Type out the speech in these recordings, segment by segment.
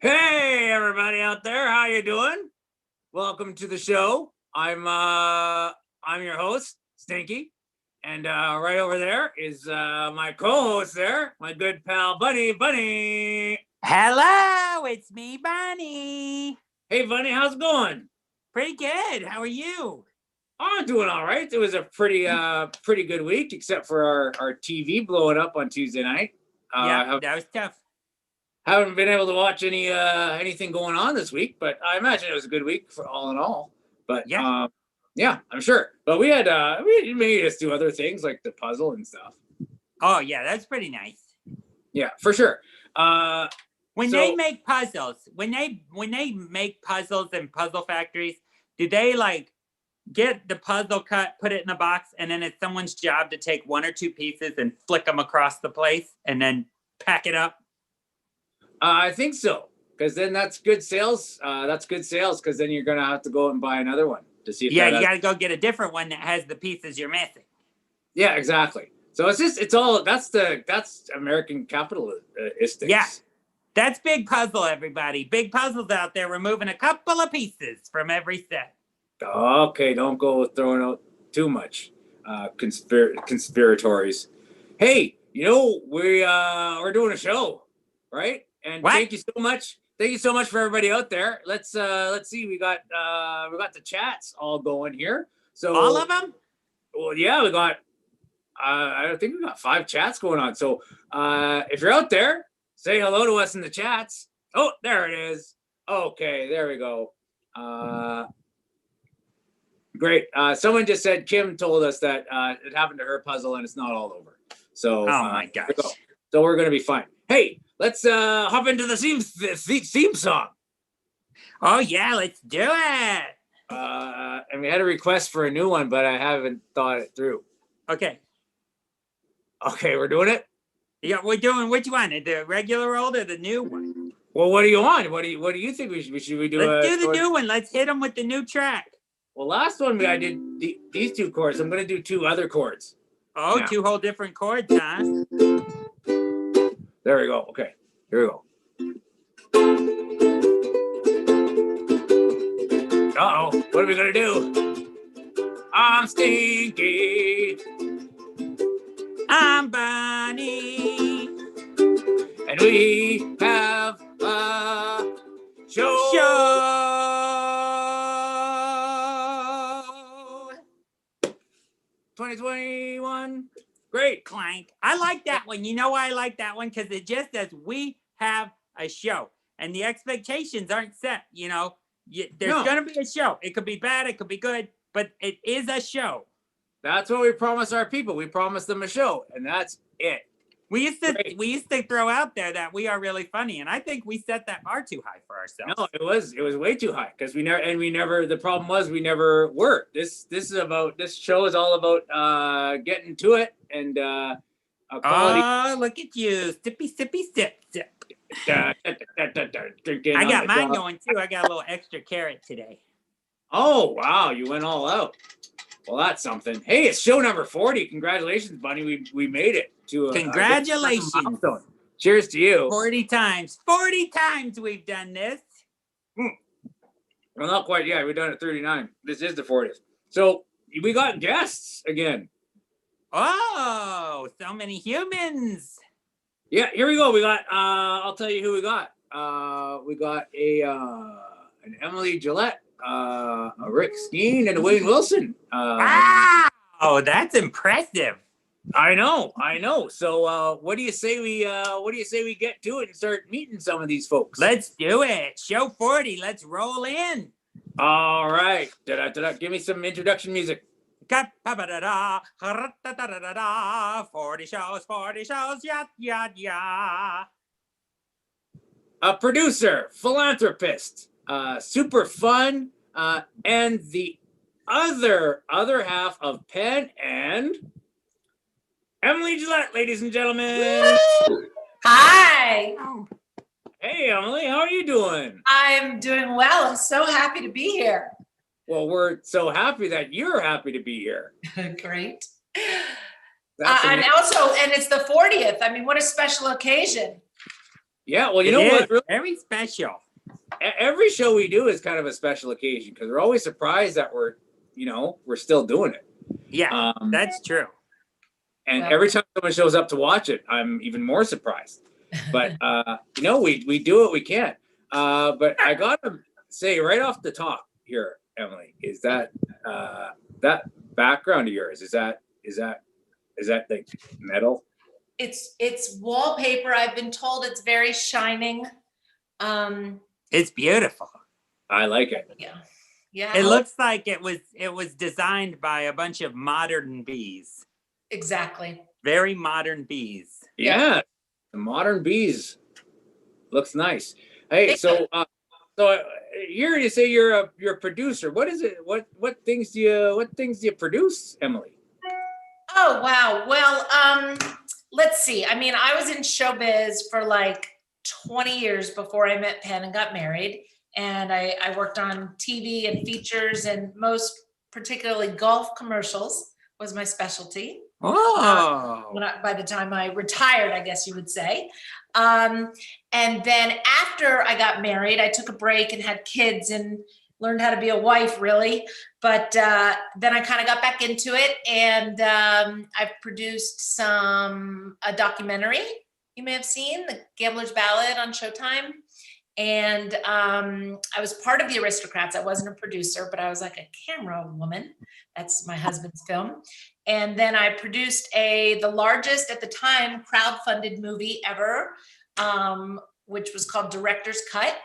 Hey, everybody out there, how you doing? Welcome to the show. I'm your host, Stinky, and right over there is my co-host there, my good pal Bunny. Hello, it's me, Bunny. Hey, Bunny, how's it going? Pretty good. How are you? I'm doing all right. It was a pretty good week, except for our TV blowing up on Tuesday night. Yeah, that was tough. Haven't been able to watch anything going on this week, but I imagine it was a good week for all in all. But yeah, I'm sure. But we made us do other things like the puzzle and stuff. Oh yeah, that's pretty nice. Yeah, for sure. They make puzzles, when they make puzzles in puzzle factories, do they like get the puzzle cut, put it in a box, and then it's someone's job to take one or two pieces and flick them across the place and then pack it up? I think so, because then that's good sales. Because then you're gonna have to go and buy another one to see if you got to go get a different one that has the pieces you're missing. Yeah, exactly. So that's American capitalistic. Yeah, that's Big Puzzle, everybody. Big Puzzle's out there removing a couple of pieces from every set. Okay, don't go throwing out too much conspiratories. Hey, we're doing a show, right? And thank you so much. Thank you so much for everybody out there. Let's see. We got the chats all going here. So all of them? Well, yeah, we got. I think we got 5 chats going on. So if you're out there, say hello to us in the chats. Oh, there it is. Okay, there we go. Great. Someone just said Kim told us that it happened to her puzzle and it's not all over. So oh my gosh. So we're gonna be fine. Hey, let's hop into the theme song. Oh yeah, let's do it. And we had a request for a new one, but I haven't thought it through. Okay, we're doing it. Yeah, we're doing which one? The regular old or the new one? Well, what do you want? What do you think we should do? Let's do the new one. Let's hit them with the new track. Well, last one I did these 2 chords. I'm gonna do 2 other chords. Oh, now. 2 whole different chords, huh? There we go. Okay, here we go. Uh-oh, what are we gonna do? I'm Stinky. I'm Bunny. And we have a show. 2021. Great. Clank. I like that one. You know why I like that one? Because it just says we have a show. And the expectations aren't set, There's going to be a show. It could be bad. It could be good. But it is a show. That's what we promise our people. We promise them a show. And that's it. We used to throw out there that we are really funny. And I think we set that bar too high for ourselves. No, it was way too high. Because we never, the problem was we never were. This show is all about getting to it. And quality. Oh, look at you. Sippy, sip. I got mine going too. I got a little extra carrot today. Oh, wow. You went all out. Well, that's something. Hey, it's show number 40. Congratulations, Bunny. We made it to a congratulations. Milestone. Cheers to you. 40 times. 40 times we've done this. Well, not quite yet. We've done it 39. This is the 40th. So we got guests again. Oh, so many humans. Yeah, here we go. We got I'll tell you who we got. We got an Emily Jillette, a Rick Skene, and a Wayne Wilson. Wow, that's impressive. I know. So what do you say we get to it and start meeting some of these folks? Let's do it. Show 40. Let's roll in. All right. Give me some introduction music. 40 shows, yeah. A producer, philanthropist, super fun, and the other half of Penn and Emily Jillette, ladies and gentlemen. Woo! Hi. Hey, Emily, how are you doing? I'm doing well. I'm so happy to be here. Well, we're so happy that you're happy to be here. Great. And it's the 40th. I mean, what a special occasion. Yeah, well, you It know is what? Really, very special. every show we do is kind of a special occasion because we're always surprised that we're still doing it. Yeah, that's true. And Well- every time someone shows up to watch it, I'm even more surprised. But we do what we can. But I gotta say right off the top here, Emily, is that that background of yours, is that like metal? It's wallpaper. I've been told it's very shining. It's beautiful. I like it. Yeah. Yeah. It looks like it was designed by a bunch of modern bees. Exactly. Very modern bees. Yeah, the modern bees looks nice. Hey, so here you say you're a producer. What is it? What things do you produce, Emily? Oh, wow. Well, let's see. I mean, I was in showbiz for like 20 years before I met Penn and got married. And I worked on TV and features, and most particularly golf commercials was my specialty. Oh. By the time I retired, I guess you would say. And then after I got married, I took a break and had kids and learned how to be a wife, really. But then I kind of got back into it, and I've produced a documentary you may have seen, The Gambler's Ballad on Showtime. And I was part of the Aristocrats. I wasn't a producer, but I was like a camera woman. That's my husband's film. And then I produced the largest at the time crowdfunded movie ever, which was called Director's Cut.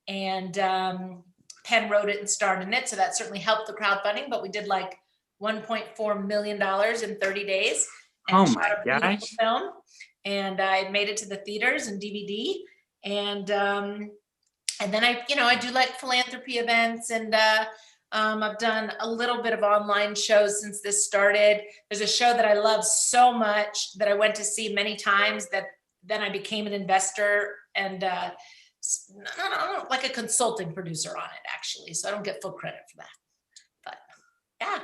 And Penn wrote it and starred in it. So that certainly helped the crowdfunding, but we did like $1.4 million in 30 days. And Oh shot my a beautiful gosh. film. And I made it to the theaters and DVD. And then I do like philanthropy events, and I've done a little bit of online shows since this started. There's a show that I love so much that I went to see many times that then I became an investor and like a consulting producer on it, actually. So I don't get full credit for that. But yeah.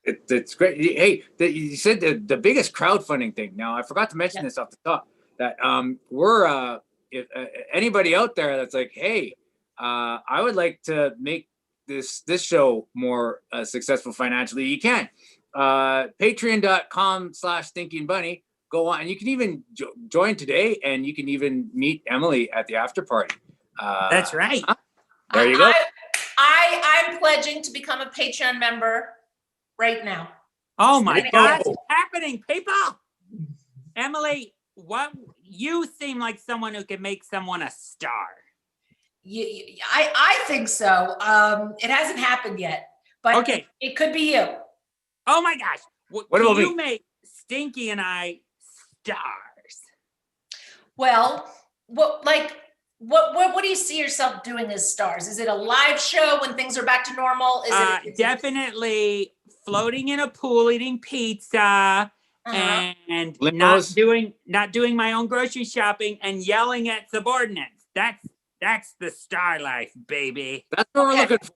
It's great. Hey, you said the biggest crowdfunding thing. Now, I forgot to mention this off the top, that we're if anybody out there that's like, hey, I would like to make this show more successful financially, you can. Patreon.com/Stinky and Bunny. Go on, and you can even join today, and you can even meet Emily at the after party. That's right. There you go. I'm pledging to become a Patreon member right now. Oh my Oh. God, it's happening, people. Emily, you seem like someone who can make someone a star. I think so. It hasn't happened yet, but Okay. it could be you. Oh my gosh. What Can about you me? make Stinky and I stars? Well, what do you see yourself doing as stars? Is it a live show when things are back to normal? Is it Definitely floating in a pool eating pizza. And Limos. not doing my own grocery shopping and yelling at subordinates. That's the star life, baby. That's what we're looking for.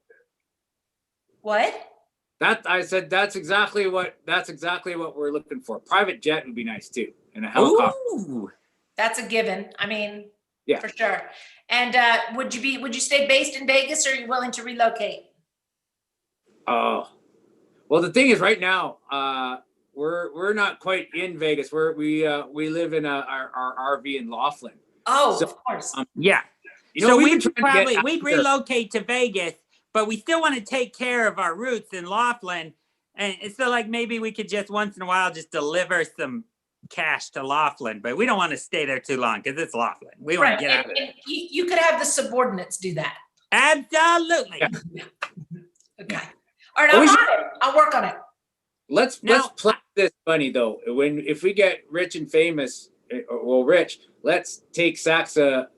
What? I said that's exactly what we're looking for. Private jet would be nice too, and a helicopter. Ooh. That's a given. I mean, Yeah. for sure. And would you stay based in Vegas, or are you willing to relocate? Oh, well, the thing is, right now, we're not quite in Vegas. We live in our RV in Laughlin. Oh, So, of course. Yeah. So we'd relocate to Vegas, but we still want to take care of our roots in Laughlin. And so like maybe we could just once in a while just deliver some cash to Laughlin, but we don't want to stay there too long because it's Laughlin. We want to get out of there. You could have the subordinates do that. Absolutely. Yeah. Okay. All right, I'm on it. I'll work on it. Let's play this funny though. If we get rich and famous, rich, let's take sacks of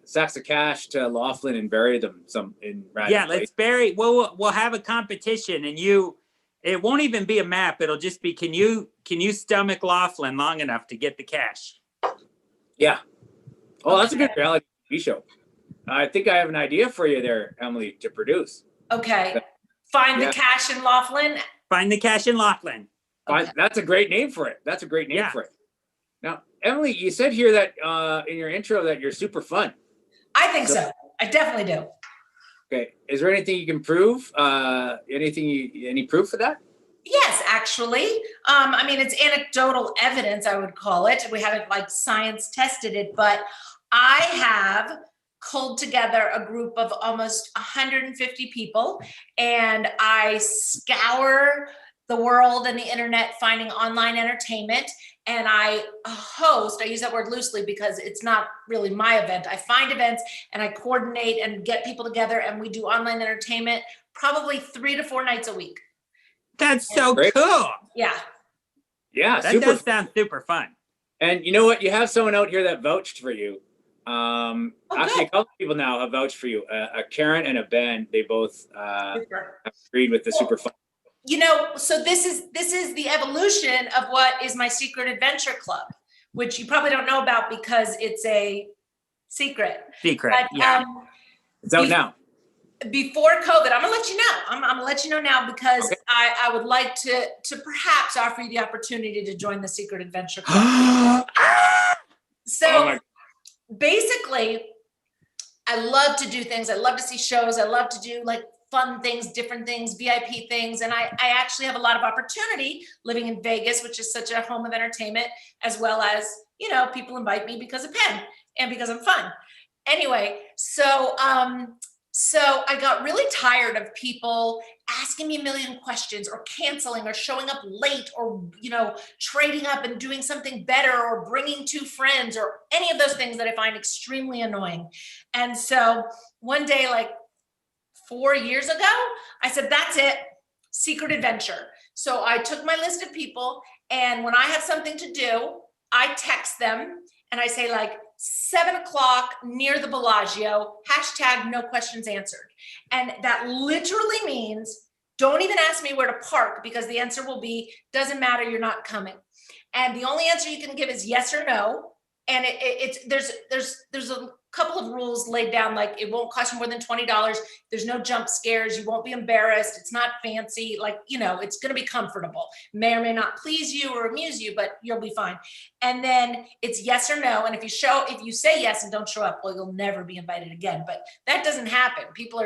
cash to Laughlin and bury them in random place. Let's bury. We'll have a competition, and it won't even be a map. It'll just be can you stomach Laughlin long enough to get the cash? Yeah. Oh, that's a good reality TV show. I think I have an idea for you there, Emily, to produce. Okay. Find the cash in Laughlin. Find the cash in Laughlin. Okay. That's a great name for it. For it. Now, Emily, you said here that in your intro that you're super fun. I think so. I definitely do. Okay. Is there anything you can prove? Any proof of that? Yes, actually. I mean, it's anecdotal evidence, I would call it. We haven't like science tested it, but I have culled together a group of almost 150 people, and I scour the world and the internet finding online entertainment. And I use that word loosely because it's not really my event. I find events and I coordinate and get people together, and we do online entertainment probably 3 to 4 nights a week. That's so Great. cool. Yeah. Yeah, That does sound super fun. And you know what? You have someone out here that vouched for you. Actually, good. a couple people now have vouched for you. A Karen and a Ben. They both agreed with the super fun. You know, so this is the evolution of what is my secret adventure club, which you probably don't know about because it's a secret. But, yeah. It's out now. Before COVID, I'm gonna let you know. I'm gonna let you know now because okay. I would like to perhaps offer you the opportunity to join the secret adventure club. So basically, I love to do things. I love to see shows. I love to do like fun things, different things, VIP things. And I actually have a lot of opportunity living in Vegas, which is such a home of entertainment, as well as, you know, people invite me because of Penn and because I'm fun. Anyway, so I got really tired of people asking me a million questions or canceling or showing up late or, you know, trading up and doing something better or bringing 2 friends or any of those things that I find extremely annoying. And so one day, like 4 years ago, I said, that's it, secret adventure. So I took my list of people, and when I have something to do, I text them and I say like, 7 o'clock near the Bellagio, hashtag no questions answered. And that literally means don't even ask me where to park because the answer will be, doesn't matter, you're not coming. And the only answer you can give is yes or no. And there's a couple of rules laid down, like it won't cost you more than $20. There's no jump scares. You won't be embarrassed. It's not fancy. Like, you know, it's going to be comfortable. May or may not please you or amuse you, but you'll be fine. And then it's yes or no. And if you say yes and don't show up, well, you'll never be invited again. But that doesn't happen. People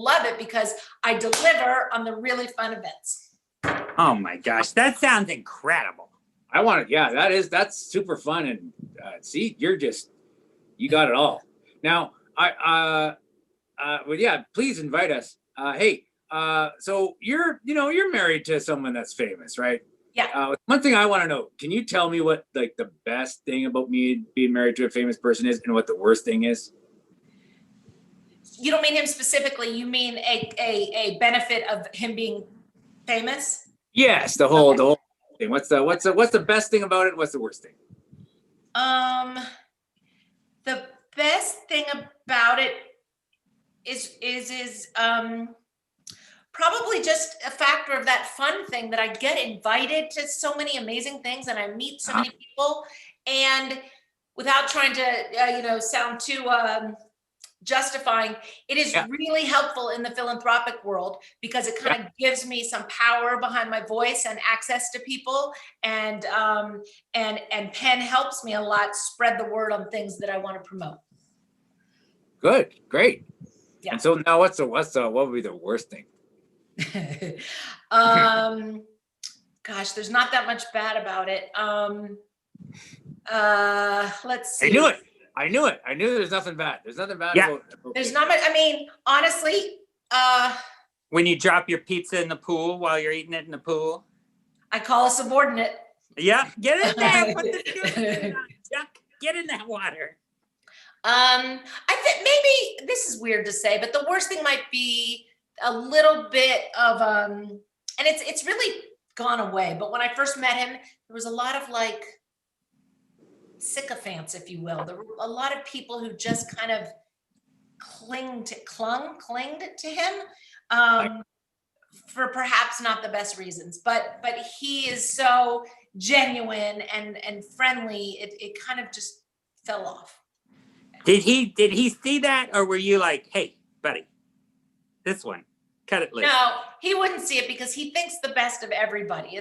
love it because I deliver on the really fun events. Oh my gosh, that sounds incredible. I want it. Yeah, that's super fun. And see, you got it all. Now, well, yeah, please invite us. Hey, so you're married to someone that's famous, right? Yeah. One thing I want to know, can you tell me what like the best thing about me being married to a famous person is and what the worst thing is? You don't mean him specifically. You mean a benefit of him being famous? Yes, the whole thing. What's the best thing about it? What's the worst thing? The best thing about it is probably just a factor of that fun thing that I get invited to so many amazing things and I meet so many people, and without trying to sound too justifying, it is really helpful in the philanthropic world because it kind of gives me some power behind my voice and access to people, and Penn helps me a lot spread the word on things that I want to promote. Good, great. Yeah. And so now what would be the worst thing? Gosh, there's not that much bad about it. Let's see. I knew it. I knew there's nothing bad. There's nothing bad about There's not much. I mean, honestly, when you drop your pizza in the pool while you're eating it in the pool, I call a subordinate. Yeah, get in there. Put the scuba on, Chuck. Get in that water. I think maybe this is weird to say, but the worst thing might be a little bit of and it's really gone away. But when I first met him, there was a lot of like sycophants, if you will. There were a lot of people who just kind of clinged to him for perhaps not the best reasons. But he is so genuine and friendly. It kind of just fell off. Did he see that, or were you like, hey, buddy, this one, cut it loose? No, he wouldn't see it because he thinks the best of everybody.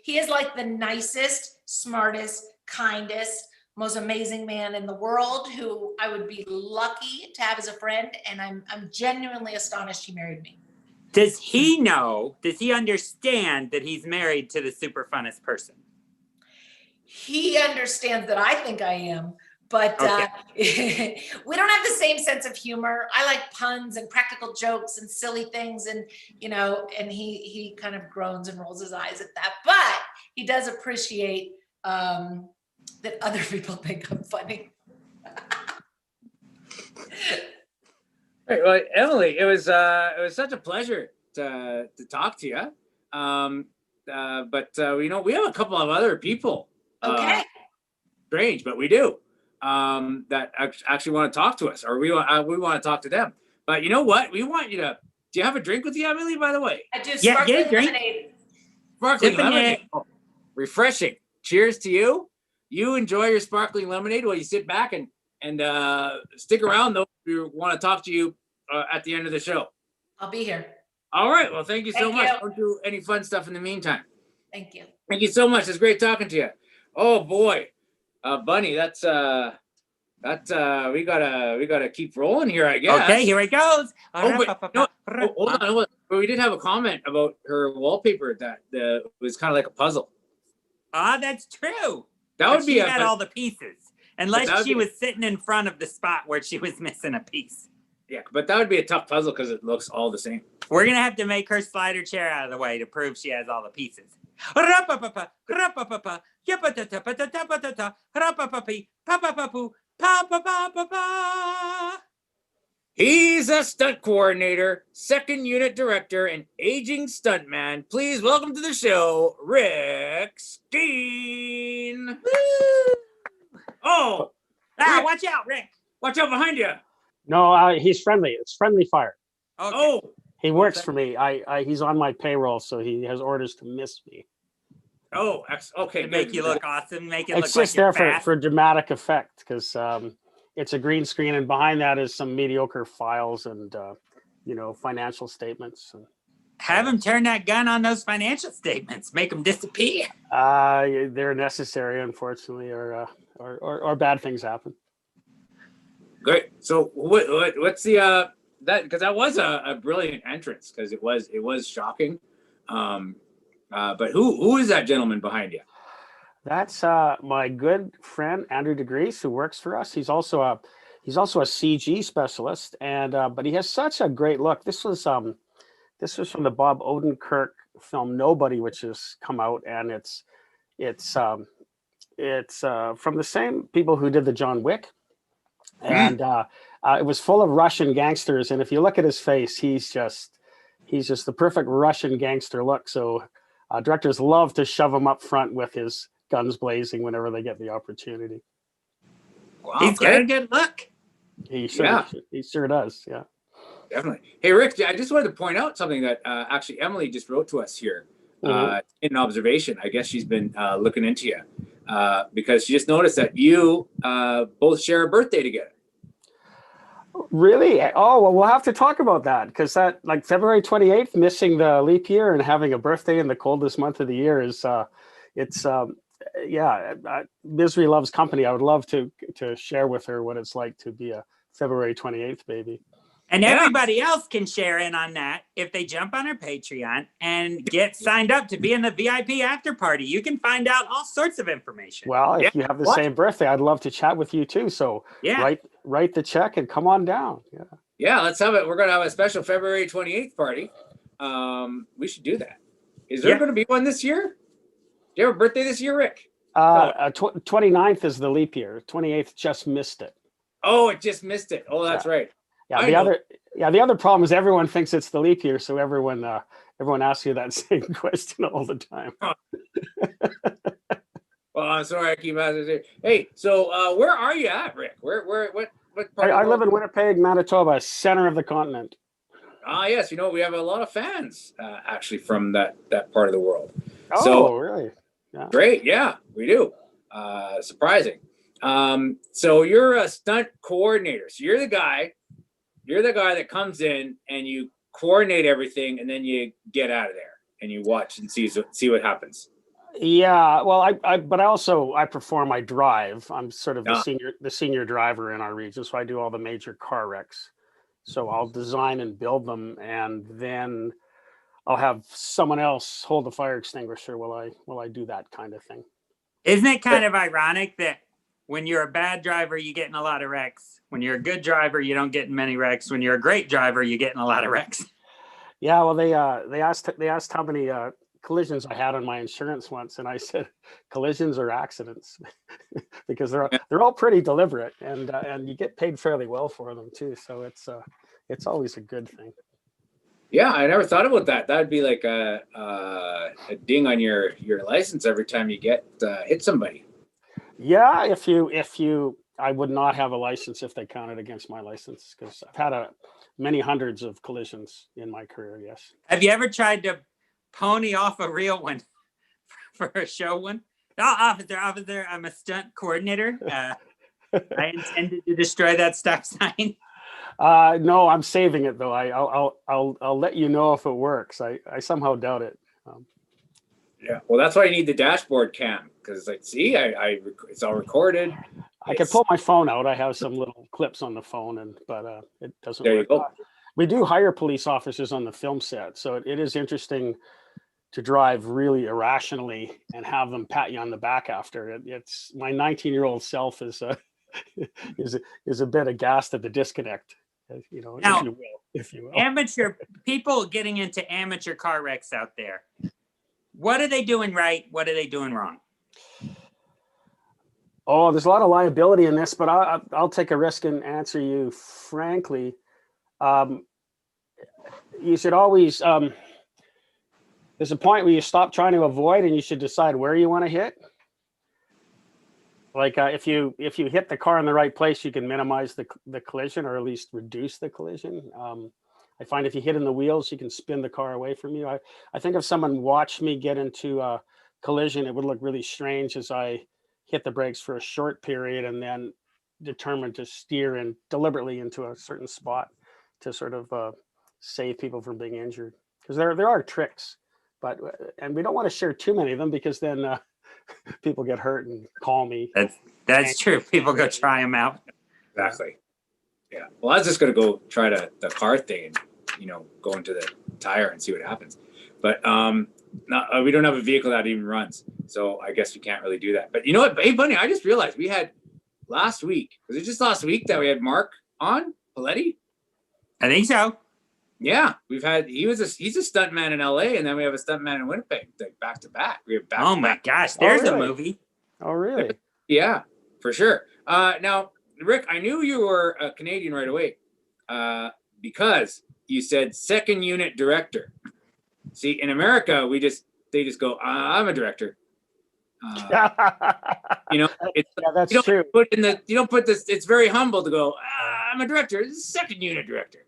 He is like the nicest, smartest, kindest, most amazing man in the world who I would be lucky to have as a friend. And I'm genuinely astonished he married me. Does he know, does he understand that he's married to the super funnest person? He understands that I think I am, but Okay. we don't have the same sense of humor. I like puns and practical jokes and silly things, and and he kind of groans and rolls his eyes at that. But he does appreciate that other people think I'm funny. Right, well, Emily, it was such a pleasure to talk to you. But we have a couple of other people. Okay. Strange, but we do. That actually want to talk to us, or we want to talk to them. But you know what? We want you to. Do you have a drink with you, Emily? By the way. I do. Yeah, Sparkling get a drink. lemonade. Sparkling Sipping lemonade. it. Oh, refreshing. Cheers to you. You enjoy your sparkling lemonade while you sit back and stick around, though, if we want to talk to you at the end of the show. I'll be here. All right. Well, thank you so Thank much. you. Don't do any fun stuff in the meantime. Thank you. Thank you so much. It's great talking to you. Oh boy, Bunny, that's we gotta keep rolling here, I guess. Okay, here it goes. Hold on. But we did have a comment about her wallpaper that was kind of like a puzzle. Ah, that's true. That would be she had all the pieces, unless she was sitting in front of the spot where she was missing a piece. Yeah, but that would be a tough puzzle because it looks all the same. We're gonna have to make her slide her chair out of the way to prove she has all the pieces. He's a stunt coordinator, second unit director, and aging stuntman. Please welcome to the show, Rick Skene. Oh, Rick. Watch out, Rick. Watch out behind you. No, he's friendly. It's friendly fire. Okay. Oh, He works for me. He's on my payroll, so he has orders to miss me. oh, okay. To make you look awesome, make it It's look just like you're there fast. for dramatic effect because it's a green screen, and behind that is some mediocre files and financial statements. And, Have him turn that gun on those financial statements. Make them disappear. they're necessary, unfortunately, or bad things happen. Great. So what's the that, because that was a brilliant entrance, because it was shocking. But who is that gentleman behind you? That's my good friend Andrew DeGrease, who works for us. He's also a CG specialist, and but he has such a great look. This was from the Bob Odenkirk film Nobody, which has come out, and it's from the same people who did the John Wick, and it was full of Russian gangsters. And if you look at his face, he's just the perfect Russian gangster look. So directors love to shove him up front with his guns blazing whenever they get the opportunity. Wow, He's got a good look. He sure does. Yeah. Definitely. Hey, Rick, I just wanted to point out something that actually Emily just wrote to us here in an observation. I guess she's been looking into you because she just noticed that you both share a birthday together. Really? Oh, well, we'll have to talk about that, because that, like, February 28th, missing the leap year and having a birthday in the coldest month of the year is, misery loves company. I would love to share with her what it's like to be a February 28th baby. And everybody else can share in on that if they jump on our Patreon and get signed up to be in the VIP after party. You can find out all sorts of information. Well, if you have the same birthday, I'd love to chat with you too. So write the check and come on down. Yeah, let's have it. We're going to have a special February 28th party. We should do that. Is there going to be one this year? Do you have a birthday this year, Rick? 29th is the leap year. 28th just missed it. Oh, it just missed it. Oh, that's right. Yeah, the other problem is everyone thinks it's the leap year, so everyone asks you that same question all the time. Well, I'm sorry, I keep asking it. Hey, so where are you at, Rick? What part? I live in Winnipeg, Manitoba, center of the continent. Yes, we have a lot of fans actually from that part of the world. Oh, really? Yeah. Great, yeah, we do. Surprising. So you're a stunt coordinator. So you're the guy that comes in and you coordinate everything, and then you get out of there and you watch and see what happens. Yeah, well, but I perform, I drive. I'm sort of Ah, the senior driver in our region, so I do all the major car wrecks. So I'll design and build them, and then I'll have someone else hold the fire extinguisher while I do that kind of thing. Isn't it kind of ironic that when you're a bad driver, you get in a lot of wrecks? When you're a good driver, you don't get in many wrecks. When you're a great driver, you get in a lot of wrecks. Yeah, well, they asked how many collisions I had on my insurance once, and I said collisions or accidents, because they're all pretty deliberate, and you get paid fairly well for them too. So it's always a good thing. yeah, I never thought about that. That'd be like a ding on your license every time you get hit somebody. Yeah, I would not have a license if they counted against my license, because I've had many hundreds of collisions in my career. Yes. Have you ever tried to pony off a real one for a show one? Oh, officer, I'm a stunt coordinator. I intended to destroy that stop sign. No, I'm saving it though. I'll let you know if it works. I somehow doubt it. Yeah, well, that's why you need the dashboard cam, because like, see, it's all recorded. I can pull my phone out. I have some little clips on the phone, but it doesn't There work. you go. We do hire police officers on the film set, so it is interesting to drive really irrationally and have them pat you on the back after. It's my 19-year-old self is a bit aghast at the disconnect, Now, if you will. Amateur people getting into amateur car wrecks out there. What are they doing right? What are they doing wrong? Oh, there's a lot of liability in this, but I'll take a risk and answer you frankly. You should always, there's a point where you stop trying to avoid and you should decide where you want to hit. Like if you hit the car in the right place, you can minimize the collision, or at least reduce the collision. I find if you hit in the wheels, you can spin the car away from you. I think if someone watched me get into a collision, it would look really strange as I hit the brakes for a short period and then determined to steer in deliberately into a certain spot to sort of save people from being injured. Because there are tricks, and we don't want to share too many of them, because then people get hurt and call me. That's true. People go try them out. Exactly. Yeah. Well, I was just gonna go try the car thing and go into the tire and see what happens. But we don't have a vehicle that even runs, so I guess we can't really do that. But you know what, hey Bunny, I just realized we had last week. Was it just last week that we had Mark on Paletti? I think so. Yeah, he's a stuntman in LA, and then we have a stuntman in Winnipeg, like back to back. We have back. Oh my gosh, there's really? a movie. Oh, really? Yeah, for sure. Now, Rick, I knew you were a Canadian right away, because you said second unit director. See, in America, they just go, I'm a director. That's true. You don't put this. It's very humble to go, I'm a director. This is second unit director.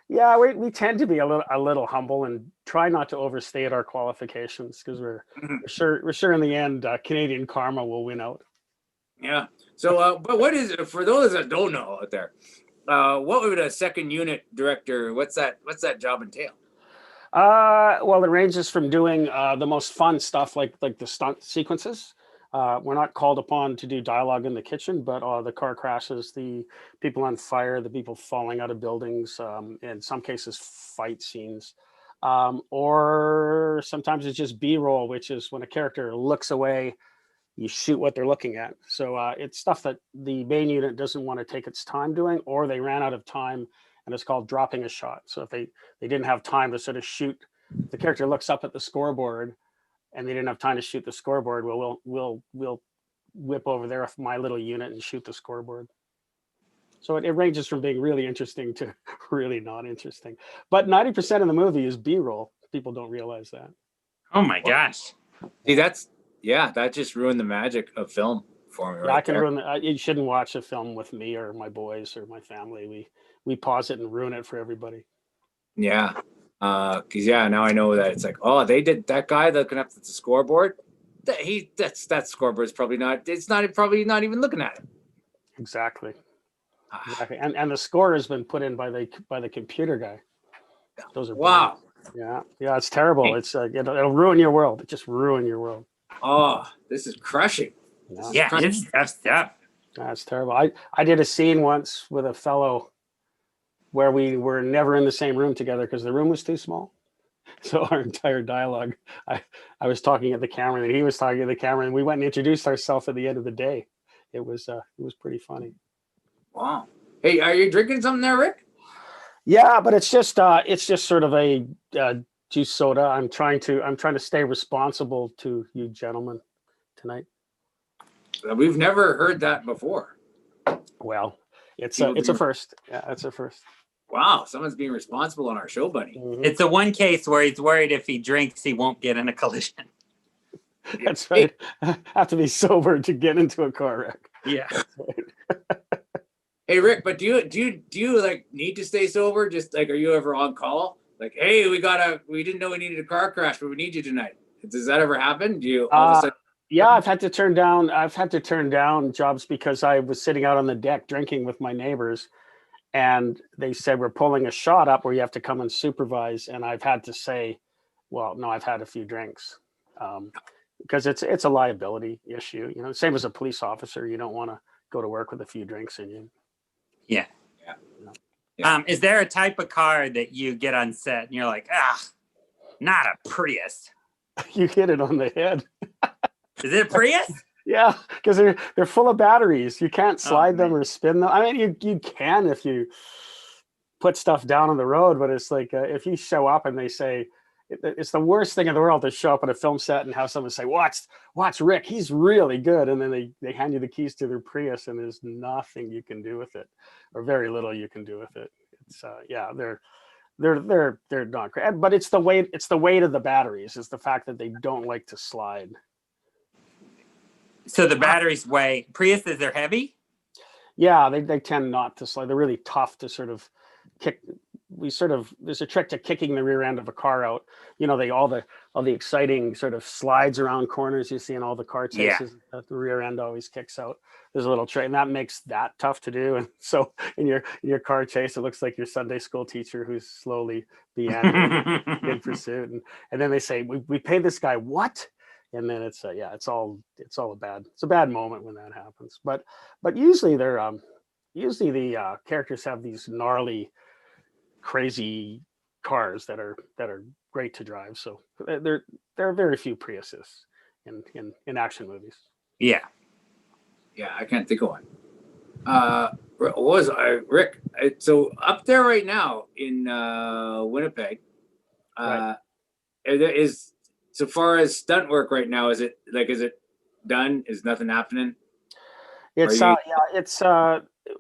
Yeah, we tend to be a little humble and try not to overstate our qualifications, because we're sure in the end Canadian karma will win out. Yeah. So, but what is it for those that don't know out there? What would a second unit director? What's that job entail? Well, it ranges from doing the most fun stuff like the stunt sequences. We're not called upon to do dialogue in the kitchen, but the car crashes, the people on fire, the people falling out of buildings, in some cases fight scenes, or sometimes it's just B-roll, which is when a character looks away, you shoot what they're looking at. So it's stuff that the main unit doesn't want to take its time doing, or they ran out of time, and it's called dropping a shot. So if they didn't have time to sort of shoot, the character looks up at the scoreboard and they didn't have time to shoot the scoreboard, we'll whip over there with my little unit and shoot the scoreboard. So it ranges from being really interesting to really not interesting. But 90% of the movie is B-roll. People don't realize that. Oh my gosh. See, that just ruined the magic of film for me. Yeah, I can ruin you shouldn't watch a film with me or my boys or my family. We pause it and ruin it for everybody. Yeah. Because now I know that it's like, oh, they did that guy looking up at the scoreboard. That scoreboard is probably not. It's not probably not even looking at it. Exactly. And the score has been put in by the computer guy. Those are wow. Yeah, it's terrible. It's it'll ruin your world. It just ruin your world. Oh, this is crushing. Yeah, it's tough stuff. That's terrible. I did a scene once with a fellow where we were never in the same room together because the room was too small. So our entire dialogue, I was talking at the camera and he was talking at the camera, and we went and introduced ourselves at the end of the day. It was pretty funny. Wow. Hey, are you drinking something there, Rick? Yeah, but it's just sort of a juice soda. I'm trying to stay responsible to you gentlemen tonight. We've never heard that before. Well, it's a first. Yeah, it's a first. Wow, someone's being responsible on our show, buddy. Mm-hmm. It's the one case where he's worried if he drinks, he won't get in a collision. That's right. I have to be sober to get into a car wreck. Yeah. Hey, Rick, but do you like need to stay sober? Just like, are you ever on call? Like, hey, we didn't know we needed a car crash, but we need you tonight. Does that ever happen? Do you all of a sudden? Yeah, I've had to turn down jobs because I was sitting out on the deck drinking with my neighbors, and they said we're pulling a shot up where you have to come and supervise, and I've had to say, well, no, I've had a few drinks, because it's a liability issue. You know, same as a police officer, you don't want to go to work with a few drinks in you. Yeah. Yeah. Yeah. Is there a type of car that you get on set and you're like, not a Prius? You hit it on the head. Is it a Prius? Yeah, because they're full of batteries. You can't slide them or spin them. I mean, you can if you put stuff down on the road, but it's like if you show up and they say, it's the worst thing in the world to show up at a film set and have someone say, watch Rick, he's really good. And then they hand you the keys to their Prius and there's nothing you can do with it, or very little you can do with it. It's they're not great, but it's the weight of the batteries. Is the fact that they don't like to slide. So the batteries weigh, Priuses are heavy? Yeah, they tend not to slide. They're really tough to sort of kick. There's a trick to kicking the rear end of a car out. You know, all the exciting sort of slides around corners you see in all the car chases. Yeah. The rear end always kicks out. There's a little trick, and that makes that tough to do. And so in your car chase, it looks like your Sunday school teacher who's slowly in pursuit. And then they say, we paid this guy what? And then it's all a bad moment when that happens. But usually the characters have these gnarly, crazy cars that are great to drive. So there are very few Priuses in action movies. Yeah, I can't think of one. Rick? So up there right now in Winnipeg, Right. is. So far as stunt work right now, is it done? Is nothing happening?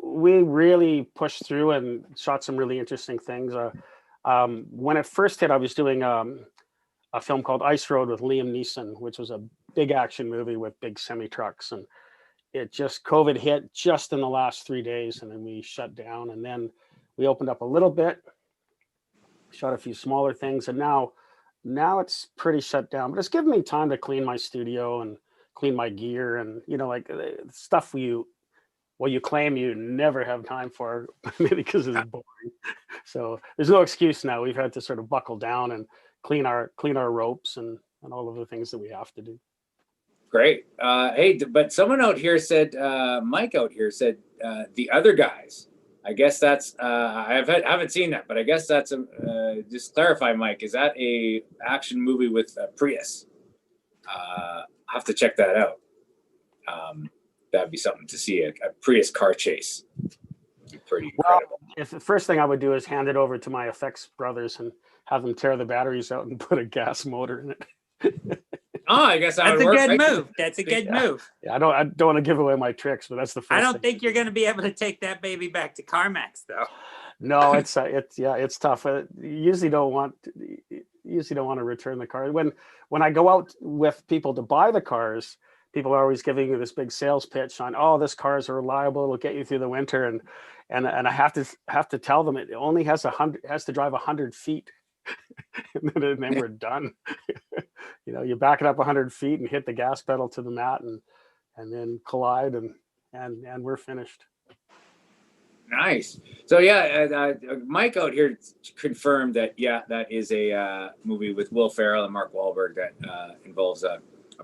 We really pushed through and shot some really interesting things. When it first hit, I was doing a film called Ice Road with Liam Neeson, which was a big action movie with big semi trucks, and COVID hit just in the last 3 days, and then we shut down, and then we opened up a little bit, shot a few smaller things, and now it's pretty shut down, but it's given me time to clean my studio and clean my gear and, like stuff you claim you never have time for because it's boring. So there's no excuse now. We've had to sort of buckle down and clean our ropes and all of the things that we have to do. Great. Hey, but someone out here said, Mike out here said, The Other Guys. I guess that's I haven't seen that, but I guess that's just clarify, Mike. Is that a action movie with a Prius? I'll have to check that out. That'd be something to see, a Prius car chase. It'd be pretty incredible. If the first thing I would do is hand it over to my effects brothers and have them tear the batteries out and put a gas motor in it. Oh, I guess that's a good move. That's a good move. Yeah, I don't want to give away my tricks, but that's the first. I don't think you're going to be able to take that baby back to CarMax, though. No, it's tough. You usually don't want to return the car. When I go out with people to buy the cars, people are always giving you this big sales pitch on, oh, this car is reliable, it'll get you through the winter, and I have to tell them it only has to drive 100 feet. and then we're done. You back it up 100 feet and hit the gas pedal to the mat and then collide and we're finished. Nice. So yeah, Mike out here confirmed that that is a movie with Will Ferrell and Mark Wahlberg that involves a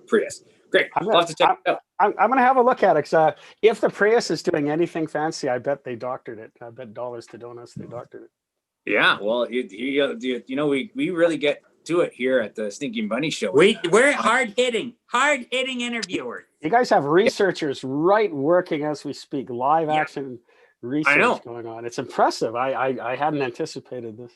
Prius. Great. I'll have to check it out. I'm going to have a look at it. If the Prius is doing anything fancy, I bet they doctored it. I bet dollars to donuts they doctored it. Yeah. Well, you know, we really get to it here at the Stinky and Bunny show. We're hard hitting interviewers. You guys have researchers right working as we speak, live action research going on. It's impressive. I hadn't anticipated this.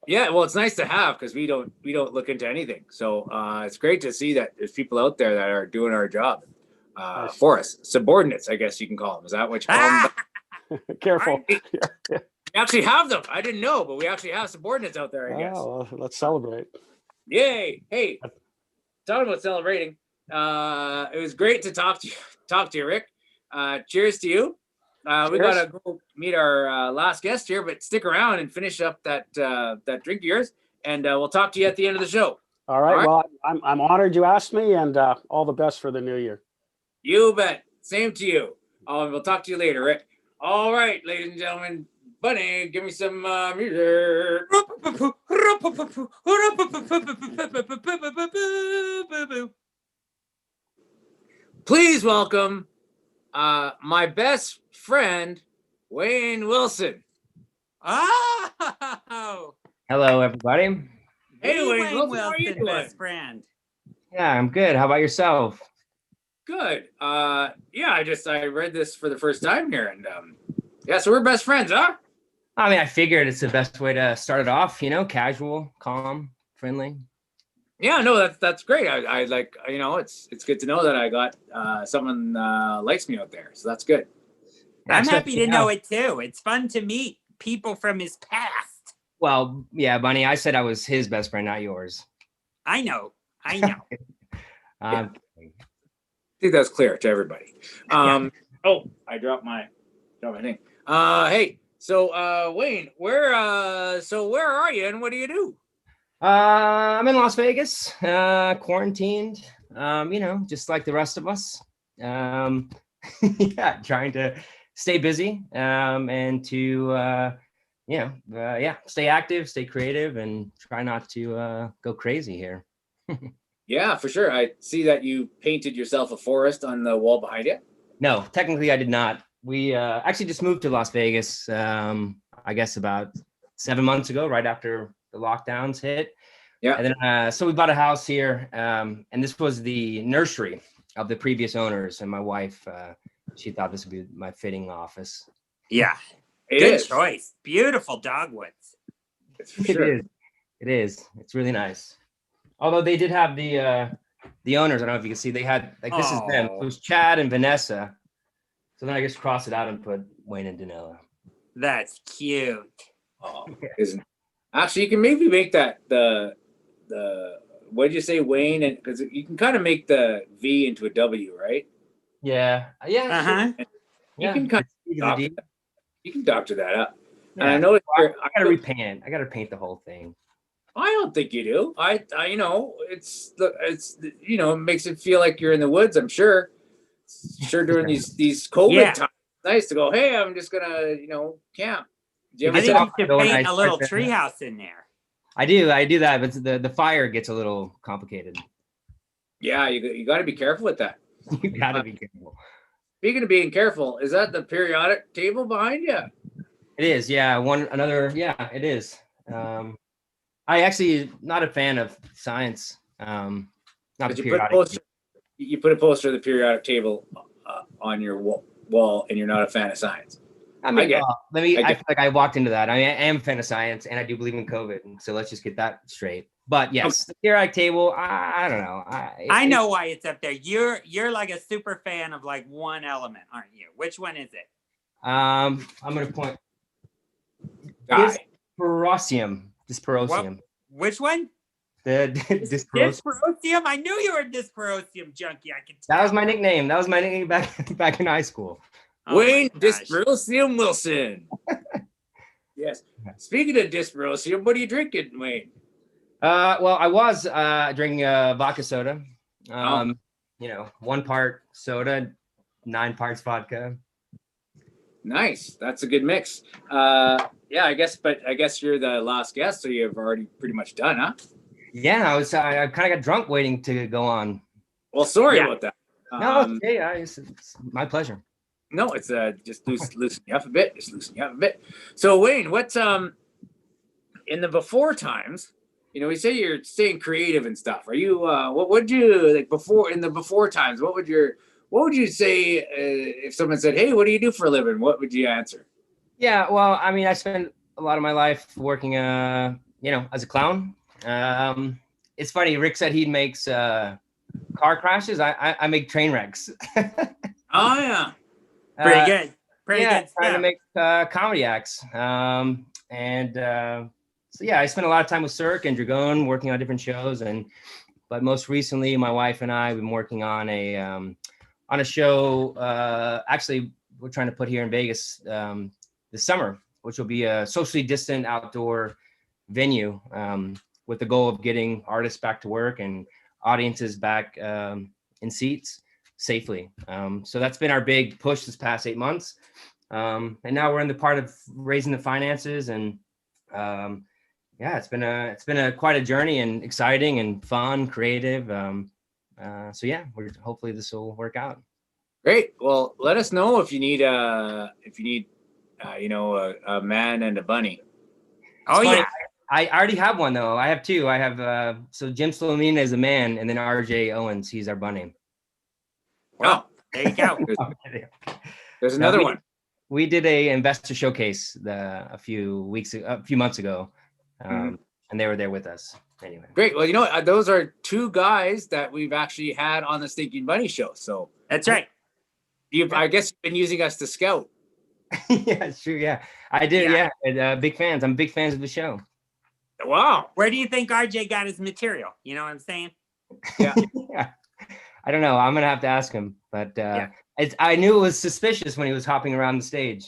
Yeah, well, it's nice to have because we don't look into anything. So it's great to see that there's people out there that are doing our job for us. Subordinates, I guess you can call them. Is that what you call them? Careful. We actually have them. I didn't know, but we actually have subordinates out there, I guess. Oh, well, let's celebrate. Yay. Hey, talking about celebrating. It was great to talk to you, Rick. Cheers to you. We gotta go meet our last guest here, but stick around and finish up that drink of yours, and we'll talk to you at the end of the show. All right. Well, I'm honored you asked me, and all the best for the new year. You bet. Same to you. We'll talk to you later, Rick. All right, ladies and gentlemen. Bunny, give me some music. Please welcome my best friend, Wayne Wilson. Oh! Hello, everybody. Hey, Wayne Wilson, how are you doing? best friend. Yeah, I'm good. How about yourself? Good. I read this for the first time here, and so we're best friends, huh? I mean, I figured it's the best way to start it off, casual, calm, friendly. Yeah, no, that's great. I like, it's good to know that I got someone likes me out there, so that's good. I'm happy to know it too. It's fun to meet people from his past. Well, yeah, Bunny, I said I was his best friend, not yours. I know. I think that's clear to everybody. I dropped my thing. Hey, so Wayne, where are you and what do you do? I'm in Las Vegas, quarantined, just like the rest of us. Trying to stay busy, and to, stay active, stay creative, and try not to go crazy here. Yeah, for sure. I see that you painted yourself a forest on the wall behind you. No, technically I did not. We actually just moved to Las Vegas, I guess about 7 months ago, right after the lockdowns hit. Yeah. And then, so we bought a house here, and this was the nursery of the previous owners. And my wife, she thought this would be my fitting office. Yeah. Good choice. Beautiful dogwoods. Sure. It is. It's really nice. Although they did have the owners, I don't know if you can see, they had, like, this is them. It was Chad and Vanessa. So then I just crossed it out and put Wayne and Danila. That's cute. Oh, actually, you can maybe make that the what did you say, Wayne? And because you can kind of make the V into a W, right? Yeah. Uh-huh. Sure. You can kind of doctor that up. Yeah. And I know I gotta repaint. I gotta paint the whole thing. I don't think you do. I it makes it feel like you're in the woods. I'm sure. During these COVID times, it's nice to go. Hey, I'm just gonna camp. I think you could paint a little treehouse in there. I do that, but the fire gets a little complicated. Yeah, you got to be careful with that. You gotta be careful. Speaking of being careful, is that the periodic table behind you? It is, yeah. It is. I actually not a fan of science. Not But a periodic. you put a poster of the periodic table on your wall, and you're not a fan of science. I mean, I feel like I walked into that. I mean, I am a fan of science, and I do believe in COVID, and so let's just get that straight. But yes, the periodic table. I don't know. I know why it's up there. You're like a super fan of like one element, aren't you? Which one is it? I'm gonna point. Dysprosium. Which one? The Dysprosium. I knew you were a dysprosium junkie. I can tell. That was my nickname. Back in high school. Wayne Dysprosium Wilson. Yes. Speaking of dysprosium, what are you drinking, Wayne? Well, I was drinking vodka soda. 1 part soda, 9 parts vodka. Nice. That's a good mix. Yeah, I guess you're the last guest, so you've already pretty much done, huh? Yeah, I kind of got drunk waiting to go on. Well, sorry Yeah. about that. No, it's my pleasure. No, it's just loosen you up a bit. Just loosen you up a bit. So Wayne, what's in the before times? You know, we say you're staying creative and stuff. Are you? What would you like before in the before times? What would you say if someone said, "Hey, what do you do for a living?" What would you answer? Yeah, well, I mean, I spent a lot of my life working, as a clown. It's funny. Rick said he makes car crashes. I make train wrecks. Oh yeah, Pretty good. Pretty yeah, good trying to stuff. make comedy acts. So yeah, I spent a lot of time with Cirque and Dragon working on different shows, but most recently, my wife and I have been working on a show. Actually, we're trying to put here in Vegas this summer, which will be a socially distant outdoor venue with the goal of getting artists back to work and audiences back in seats safely. So that's been our big push this past 8 months. And now we're in the part of raising the finances, and yeah, it's been a quite a journey, and exciting and fun, creative. So yeah, hopefully this will work out. great. Well, let us know if you need a man and a bunny. Oh Funny, yeah. I already have one though. I have two. I have so Jim Slomina is a man, and then RJ Owens, he's our bunny. Oh, There you go. there's another one. We did a investor showcase a few months ago, and they were there with us. Anyway, Great. Well, you know what? Those are two guys that we've actually had on the Stinky and Bunny show. So That's right. I guess you've been using us to scout. yeah, it's true. Yeah, I did. Yeah. Yeah, and, big fans. I'm big fans of the show. Wow. Where do you think RJ got his material? You know what I'm saying? Yeah. Yeah. I don't know. I'm gonna have to ask him, but Yeah. I knew it was suspicious when he was hopping around the stage.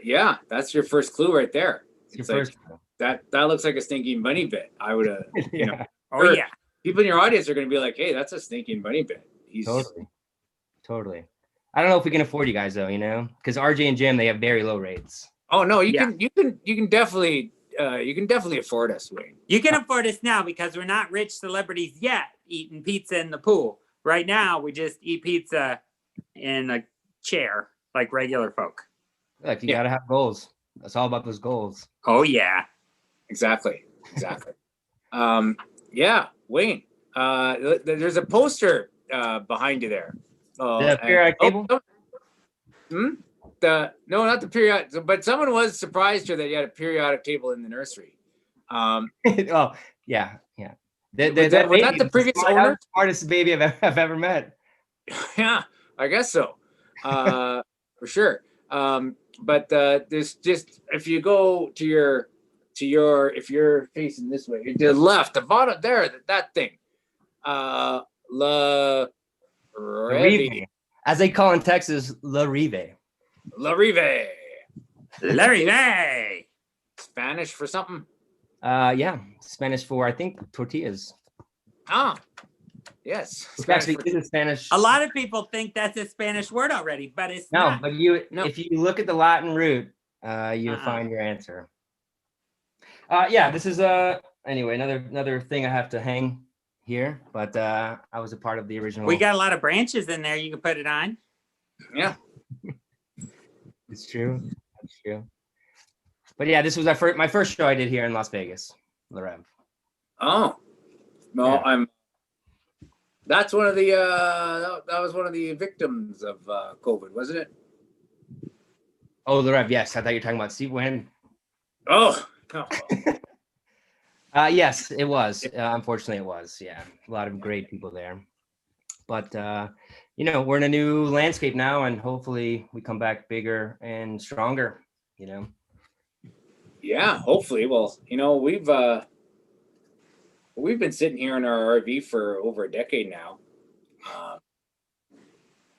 Yeah, that's your first clue right there. It's your first. That looks like a Stinky and Bunny bit. I would have, Yeah, Oh Sure. yeah. people in your audience are going to be like, "Hey, that's a Stinky and Bunny bit." He's totally. I don't know if we can afford you guys though, because RJ and Jim, they have very low rates. Oh no, you Yeah. can definitely afford us, Wayne. You can afford us now because we're not rich celebrities yet eating pizza in the pool. Right now, we just eat pizza in a chair like regular folk. Look, you Yeah. gotta have goals. That's all about those goals. Oh yeah. Exactly. Yeah, Wayne. There's a poster behind you there. The periodic table? No, not the periodic. But someone was surprised here that you had a periodic table in the nursery. Oh, yeah. Was that the previous owner? Smartest baby I've ever met. Yeah, I guess so. For sure. But there's just if you go to your if you're facing this way, to the left, the bottom there, that thing. La Rive. As they call in Texas, La Rive. La Rive. Larry Ray. Spanish for something? Yeah, Spanish for I think tortillas. Ah, yes. Which actually is a Spanish. A lot of people think that's a Spanish word already, but it's No, not. but if you look at the Latin root, you'll find your answer. Yeah, this is anyway another thing I have to hang here, but I was a part of the original. We got a lot of branches in there you can put it on. Yeah. It's true. That's true. But yeah, this was my first show I did here in Las Vegas, La Rev. Oh. No, Yeah. That's one of the that was one of the victims of COVID, wasn't it? Oh, La Rev, yes. I thought you were talking about Steve Wynn. Oh. Yes, it was. Unfortunately, it was. Yeah, a lot of great people there. But we're in a new landscape now, and hopefully we come back bigger and stronger. Yeah, hopefully. Well, we've been sitting here in our RV for over a decade now,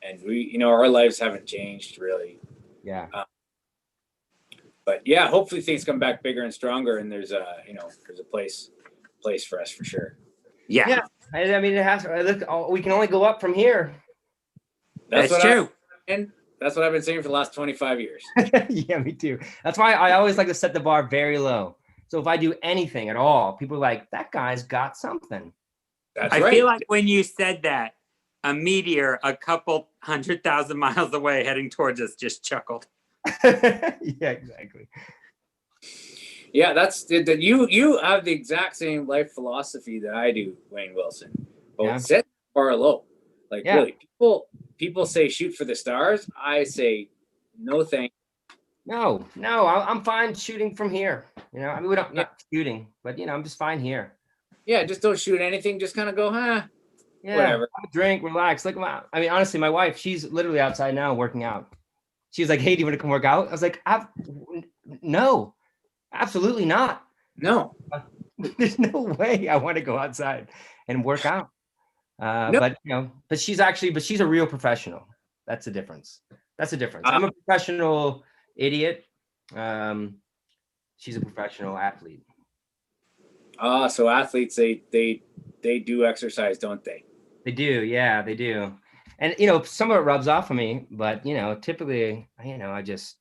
and our lives haven't changed really. Yeah. But yeah, hopefully things come back bigger and stronger, and there's a place for us for sure. Yeah. I mean, it has. Look, we can only go up from here. That's true. And That's what I've been saying for the last 25 years. Yeah, me too. That's why I always like to set the bar very low. So if I do anything at all, people are like, that guy's got something. That's I right. feel like when you said that, a meteor a couple 100,000 miles away heading towards us just chuckled. Yeah, exactly. Yeah, that's that. You have the exact same life philosophy that I do, Wayne Wilson. But Yeah. set the bar low. Like Yeah. really, people say shoot for the stars. I say no, thank. No, I'm fine shooting from here. You know, I mean, we don't not shooting, but I'm just fine here. Yeah, just don't shoot anything. Just kind of go, Yeah, whatever. have a drink, relax. Like, I mean, honestly, my wife, she's literally outside now working out. She's like, "Hey, do you want to come work out?" I was like, "No, absolutely not. No. There's no way I want to go outside and work out." No. But she's a real professional. That's the difference. I'm a professional idiot. She's a professional athlete. So athletes, they do exercise, don't they? They do, yeah, they do. And some of it rubs off on me, but typically, I just,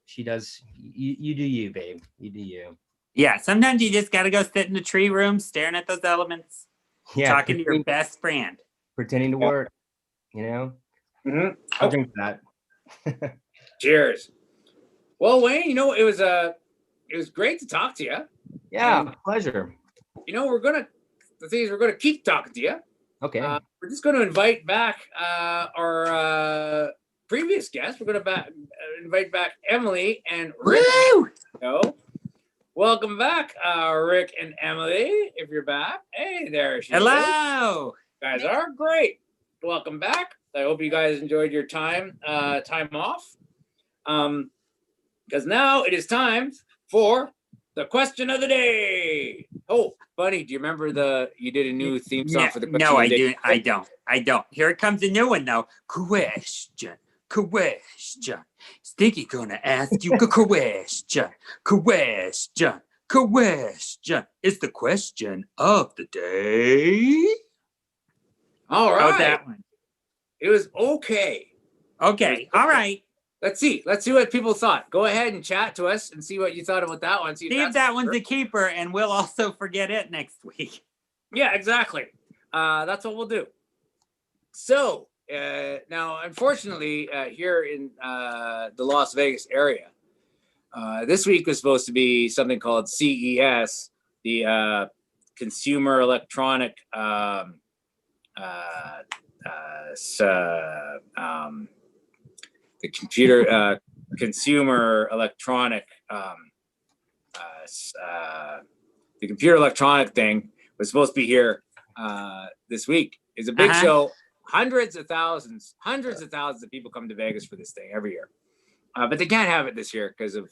she does. You do you, babe. You do you. Yeah, sometimes you just gotta go sit in the tree room, staring at those elements, talking to your best friend, pretending to work. Mm-hmm. I'll drink that. Cheers. Well, Wayne, it was great to talk to you. Yeah, And, pleasure. The thing is, we're gonna keep talking to you. Okay. We're just gonna invite back our previous guest. We're gonna invite back Emily and Rick. Woo! Welcome back, Rick and Emily. If you're back, hey, there she is. Hello. You guys are great. Welcome back. I hope you guys enjoyed your time off. Because now it is time for the question of the day. Oh, Bunny, do you remember you did a new theme song for the question No, of the day? I don't. Here comes a new one though. Question. Stinky gonna ask you a question. It's the question of the day. All right. How's that one? It was okay. Okay. All right. Let's see what people thought. Go ahead and chat to us and see what you thought about that one. See if that one's a keeper, and we'll also forget it next week. Yeah, exactly. That's what we'll do. So now, unfortunately, here in the Las Vegas area, this week was supposed to be something called CES, the Consumer Electronic the computer consumer electronic the computer electronic thing was supposed to be here this week. It's a big show. Hundreds of thousands of people come to Vegas for this thing every year, but they can't have it this year because of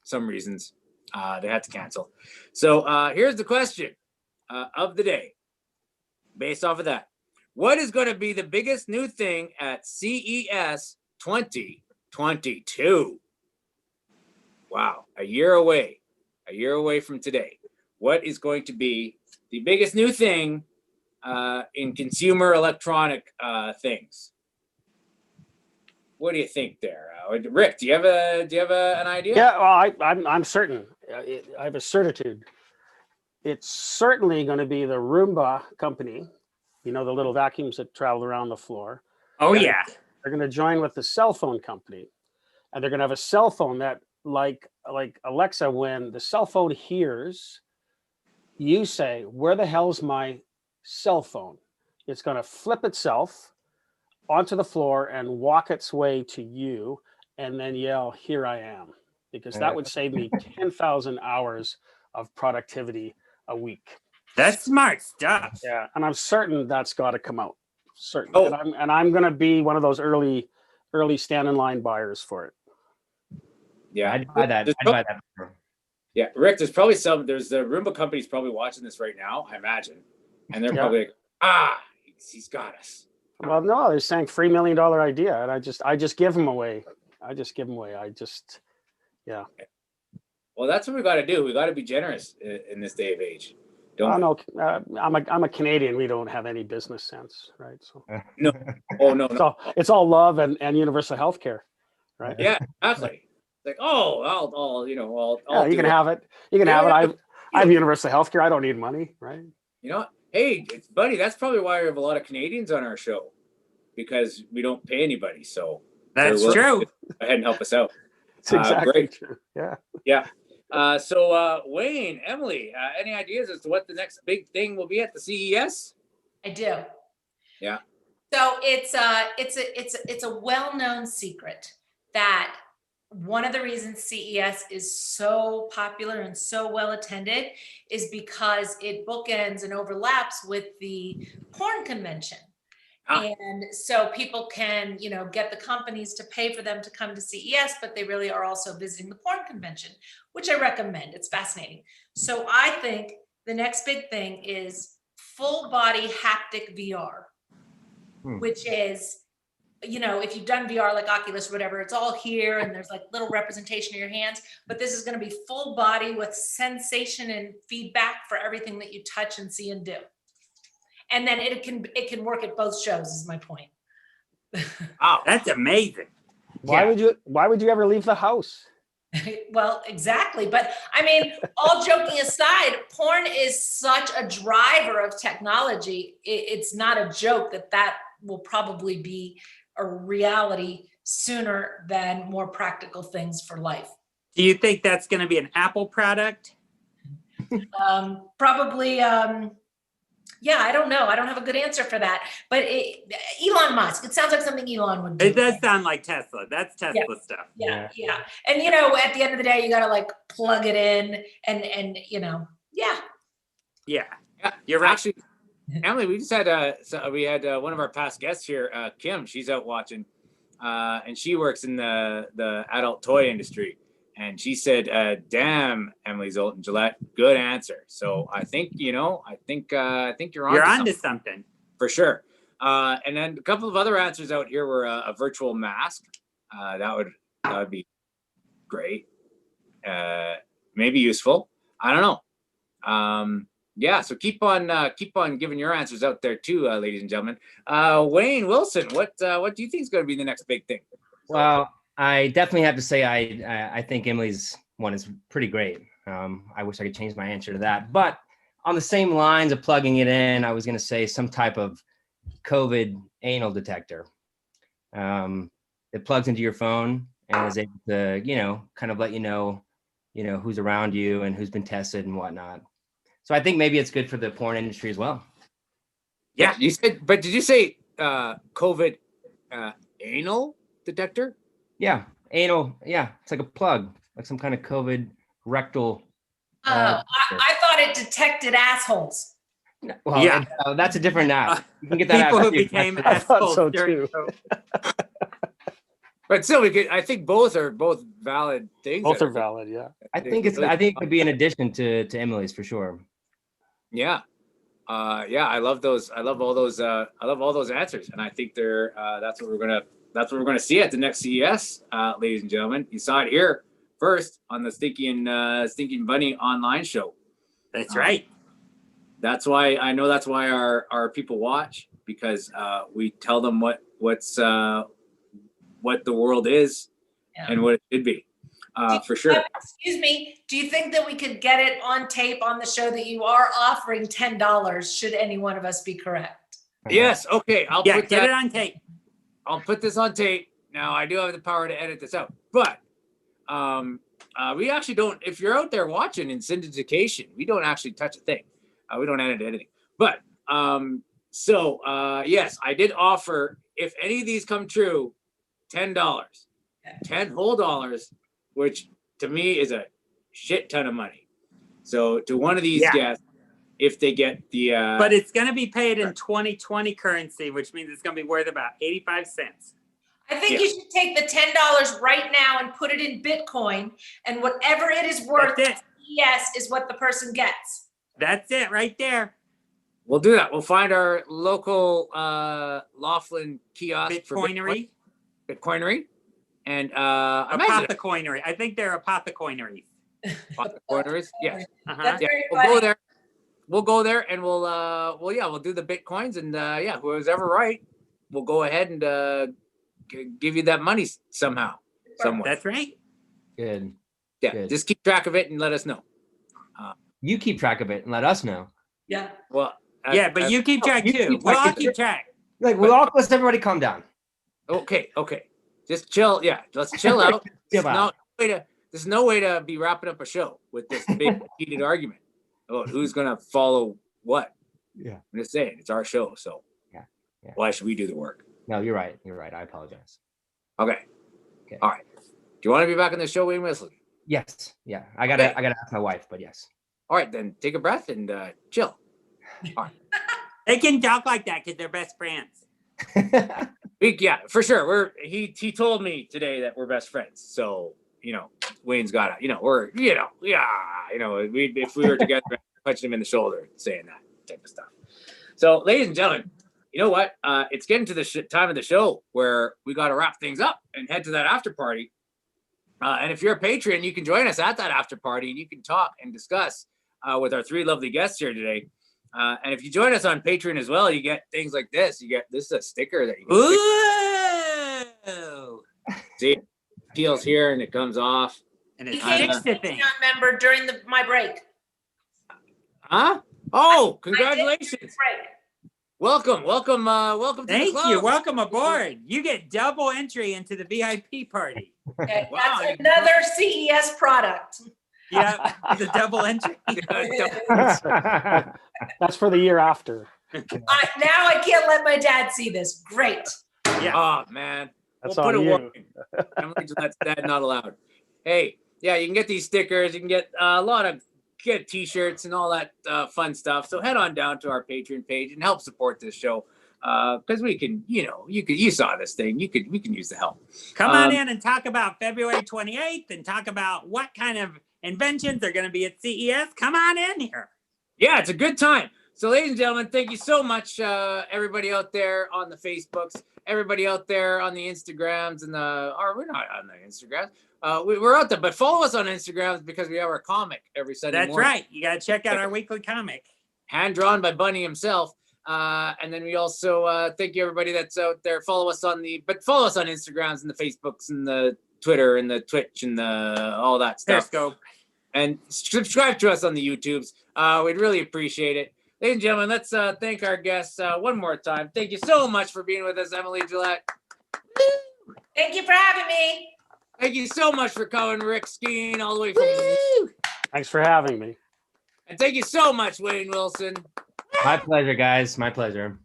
some reasons. They had to cancel. So here's the question of the day. Based off of that, what is going to be the biggest new thing at CES 2022? Wow, a year away from today. What is going to be the biggest new thing in consumer electronic things? What do you think there, Rick? Do you have an idea? Yeah, well, I'm certain. I have a certitude. It's certainly going to be the Roomba company. The little vacuums that travel around the floor. Oh yeah. They're going to join with the cell phone company, and they're going to have a cell phone that, like Alexa, when the cell phone hears you say, "Where the hell's my cell phone?" It's going to flip itself onto the floor and walk its way to you, and then yell, "Here I am," because that would save me 10,000 hours of productivity a week. That's smart stuff. Yeah, and I'm certain that's got to come out. Certain. Oh. And I'm going to be one of those early stand in line buyers for it. Yeah, I'd buy that. Yeah, Rick, there's the Roomba company's probably watching this right now, I imagine. And they're probably like, he's got us. Well, no, they're saying $3 million idea. And I just give them away. Well, that's what we got to do. We got to be generous in this day of age. Don't. no, I'm a Canadian. We don't have any business sense, right? So No. Oh no. No. it's all love and universal health care, right? Yeah, exactly. Like, oh, I'll you know, I'll Yeah, you do can it. have it. You can Yeah, have it. yeah. I have universal health care. I don't need money, right? You know what? Hey, buddy, that's probably why we have a lot of Canadians on our show, because we don't pay anybody. So That's they're willing true. to go ahead and help us out. It's exactly Great. true. Yeah. Yeah. So Wayne, Emily, any ideas as to what the next big thing will be at the CES? I do. Yeah. So it's a well-known secret that one of the reasons CES is so popular and so well attended is because it bookends and overlaps with the porn convention. And so people can, get the companies to pay for them to come to CES, but they really are also visiting the porn convention, which I recommend. It's fascinating. So I think the next big thing is full body haptic VR, which is, if you've done VR like Oculus or whatever, it's all here and there's like little representation of your hands, but this is going to be full body with sensation and feedback for everything that you touch and see and do. And then it can work at both shows is my point. Oh, that's amazing. Why would you ever leave the house? Well, exactly. But I mean, all joking aside, porn is such a driver of technology. It's not a joke that will probably be a reality sooner than more practical things for life. Do you think that's going to be an Apple product? Probably. Yeah, I don't know. I don't have a good answer for that. But Elon Musk, it sounds like something Elon would do. It does sound like Tesla. That's Tesla stuff. Yeah. And at the end of the day, you got to like plug it in and yeah. Yeah, you're right. Actually, Emily, we just had we had one of our past guests here, Kim. She's out watching, and she works in the adult toy industry. And she said, "Damn, Emily Zoltan, Jillette, good answer." So I think you're onto something for sure. And then a couple of other answers out here were a virtual mask. That would be great. Maybe useful. I don't know. Yeah. So keep on giving your answers out there too, ladies and gentlemen. Wayne Wilson, what do you think is going to be the next big thing? Well, I definitely have to say I think Emily's one is pretty great. I wish I could change my answer to that. But on the same lines of plugging it in, I was going to say some type of COVID anal detector. It plugs into your phone and is able to, kind of let you know who's around you and who's been tested and whatnot. So I think maybe it's good for the porn industry as well. Yeah, did you say COVID anal detector? Yeah, anal. Yeah, it's like a plug, like some kind of COVID rectal. I thought it detected assholes. Well, yeah, that's a different app. You can get that people app. who became I thought assholes so during too. But still, I think both are valid things. Both are valid. Yeah. I think it could be an addition to Emily's for sure. Yeah. I love those. I love all those. I love all those answers, and I think that's what we're gonna see at the next CES, ladies and gentlemen. You saw it here first on the Stinky and Bunny online show. That's right. That's why our people watch, because we tell them what the world is and what it should be. For sure. Excuse me. Do you think that we could get it on tape on the show that you are offering $10? Should any one of us be correct? Yes. Okay. Get it on tape. I'll put this on tape. Now I do have the power to edit this out, but we actually don't. If you're out there watching in syndication, we don't actually touch a thing. We don't edit anything. But yes, I did offer, if any of these come true, $10, $10 whole dollars, which to me is a shit ton of money. So to one of these guests, if they get the but it's going to be paid in 2020 currency, which means it's going to be worth about 85 cents. I think you should take the $10 right now and put it in Bitcoin, and whatever it is worth, yes, is what the person gets. That's it right there. We'll do that. We'll find our local Laughlin kiosk Bitcoinery. for Bitcoinery. And apothecoinery. I think they're apothecoineries. Apothecoineries. Yes. That's very We'll funny. go there. we'll go there and we'll do the Bitcoins and whoever's ever right, we'll go ahead and give you that money somehow, somewhere. That's right. Good. Yeah, Good. just keep track of it and let us know. You keep track of it and let us know. Yeah. Well, Yeah, but you keep track you too. keep We'll track all of keep it. track. Like, let's everybody calm down. okay. Just chill. Yeah, let's chill out. Chill out. There's no way to be wrapping up a show with this big heated argument about who's gonna follow what. Yeah. I'm just saying, it's our show, so Yeah. why should we do the work? No, you're right. You're right. I apologize. Okay. Okay. All right. Do you want to be back on the show, Wayne Wesley? Yes. Yeah. I gotta Okay. ask my wife, but yes. All right, then take a breath and chill. They can talk like that because they're best friends. Yeah, for sure. He told me today that we're best friends. So, Wayne's got if we were together, I'd punch him in the shoulder saying that type of stuff. So, ladies and gentlemen, you know what? It's getting to the time of the show where we got to wrap things up and head to that after party. And if you're a patron, you can join us at that after party and you can talk and discuss with our three lovely guests here today. And if you join us on Patreon as well, you get things like this. This is a sticker that you can Ooh. see. It peels here and it comes off. And You it's became a sticks to things. Patreon member during my break. Huh? Oh, I congratulations. did break. Welcome to the Thank club. you. Welcome aboard. You get double entry into the VIP party. Okay, Wow, that's another CES product. Yeah, the double entry. That's for the year after. Now I can't let my dad see this. Great. Yeah. Oh, man. That's We'll put on a you. warning. Emily Gillette's dad not allowed. Hey, yeah, you can get these stickers. You can get a lot of t-shirts and all that fun stuff. So head on down to our Patreon page and help support this show. Because we can, you saw this thing. We can use the help. Come on in and talk about February 28th and talk about what kind of inventions are going to be at CES. Come on in here. Yeah, it's a good time. So, ladies and gentlemen, thank you so much, everybody out there on the Facebooks, everybody out there on the Instagrams and we're not on the Instagrams. We're out there, but follow us on Instagrams because we have our comic every Sunday That's morning. right. You got to check out our weekly comic. Hand drawn by Bunny himself. And then we also thank you everybody that's out there. Follow us on Instagrams and the Facebooks and the Twitter and the Twitch and all that stuff. Periscope. And subscribe to us on the YouTubes. We'd really appreciate it. Ladies and gentlemen, let's thank our guests one more time. Thank you so much for being with us, Emily Gillette. Thank you for having me. Thank you so much for coming, Rick Skene, all the way from. Thanks for having me. And thank you so much, Wayne Wilson. My pleasure, guys. My pleasure.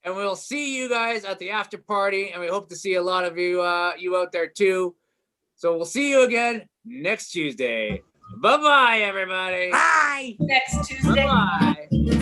And we'll see you guys at the after party. And we hope to see a lot of you out there too. So we'll see you again next Tuesday. Bye-bye, everybody. Bye. Next Tuesday. Bye-bye.